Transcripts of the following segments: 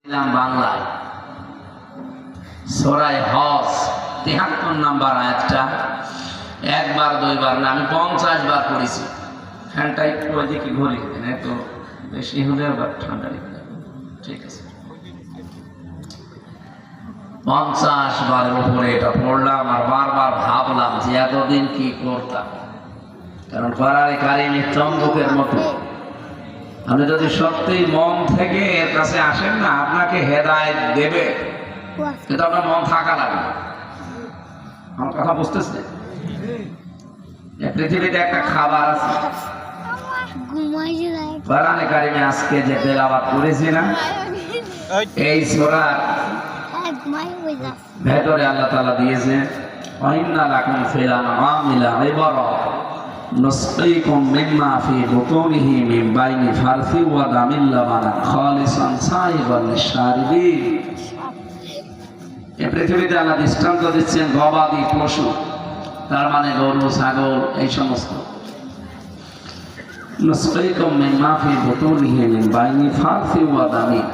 বাংলায় সূরা হজ ৭৩ নম্বর আয়াতটা একবার দুইবার না আমি 50 বার পড়েছি। ফ্যানটা একটু ওইদিকে ঘুরে দেন, তো বেশি হলে আবার ঠান্ডা লেগে যাবে। ঠিক আছে, 50 বারের উপরে এটা পড়লাম আর বারবার ভাবলাম যে এতদিন কি করতাম, কারণ কোরআনে কারিমে চম্বকের মতো আপনি যদি সত্যি মন থেকে এর কাছে আসেন না, আপনাকে হেদায়েত দেবে, কিন্তু আপনার মন থাকা লাগবে। আমার কথা বুঝতেছে? পৃথিবীতে একটা খাবার আছে, কোরআনে কারিমে আজকে যে তেলাওয়াত করেছি না, এই সূরার ভেতরে আল্লাহ তাআলা দিয়েছে ওয়াইন্না লাকুম ফিল আনআমি লাইবরা নুসকিকুম মিম্মা ফি বুতুনিহি মিন বাইনি ফারসি ওয়া দামিল লাবানান খালিসান সাইবান লিশারিবিন। এই পৃথিবীতে আল্লাহ দৃষ্টান্ত দিচ্ছেন গবাদি পশু, তার মানে গরু ছাগল এই সমস্ত। নুসকিকুম মিম্মা ফি বুতুনিহি মিন বাইনি ফারসি ওয়া দামিল,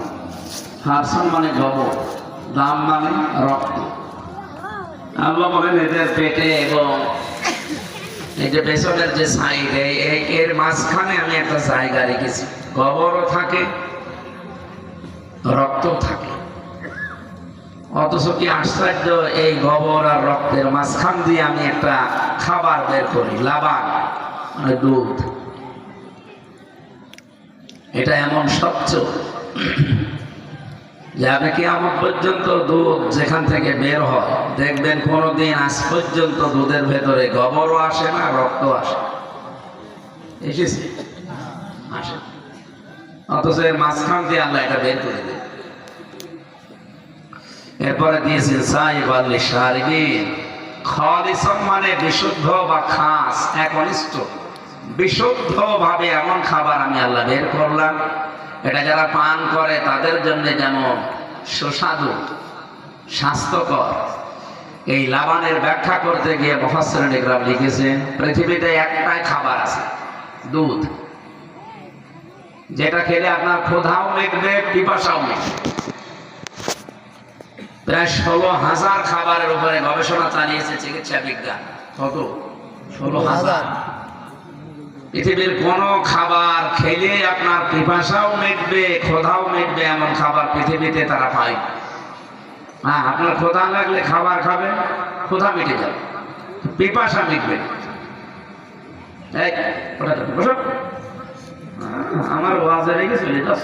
ফারসান মানে গোবর, দাম মানে রক্ত। আল্লাহ বলেন এদের পেটে এবং এই যে পেছনের যে সাইড এর মাঝখানে আমি একটা জায়গা রেখেছি, গোবরও থাকে রক্ত থাকে। অথচ কি আশ্চর্য, এই গোবর আর রক্তের মাঝখান দিয়ে আমি একটা খাবার বের করি, লাবান মানে দুধ। এটা এমন স্বচ্ছ যে আপনি কিয়ামত পর্যন্ত দুধ যেখান থেকে বের হয় দেখবেন কোনোদিন আজ পর্যন্ত দুধের ভেতরে গোবরও আসে না, রক্ত আসে। এসেছে আসে, অথচ এর মাঝখান দিয়ে আল্লাহ এটা বের করে দেন। এরপরে দিয়েছেন সাইবাল লিশারিবিন, খালিসান মানে বিশুদ্ধ বা খাস, একনিষ্ঠ বিশুদ্ধ ভাবে এমন খাবার আমি আল্লাহ বের করলাম, এটা যারা পান করে তাদের জন্য যেমন সুস্বাদু স্বাস্থ্যকর। এই লাবানের ব্যাখ্যা করতে গিয়ে মুফাসসিরিন ইকরাম লিখেছেন পৃথিবীতে একটাই খাবার আছে, দুধ, যেটা খেলে আপনার ক্ষুধাও মিটবে পিপাসাও মিটবে। প্রায় 16,000 খাবারের উপরে গবেষণা চালিয়েছে চিকিৎসা বিজ্ঞান। কত? 16,000। পৃথিবীর কোন খাবার খেলে আপনার পিপাসাও মিটবে ক্ষুধাও মিটবে এমন খাবার পৃথিবীতে তারা পায়। হ্যাঁ, আপনার ক্ষুধা লাগলে খাবার খাবেন, ক্ষুধা মিটে যাবে, পিপাসা মিটবে। আমার ওয়াজে রেখে চলে যাস।